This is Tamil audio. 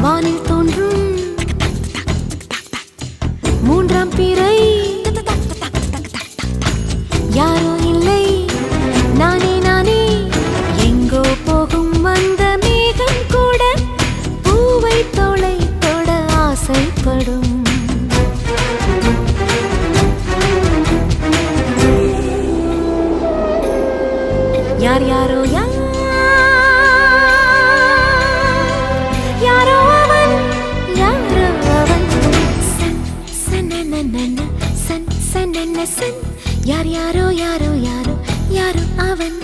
வானில் தோன்றும் மூன்றாம் பிறை யாரோ இல்லை நானே நானே எங்கோ போகும் அந்த மேகம் கூட பூவை தோளை தொட ஆசைப்படும் யார் யாரோ யாரோ அவன் யாரோ அவன் சன் சனனனன சன் சனன சன் யார் யாரோ யாரோ யாரோ யாரோ அவன்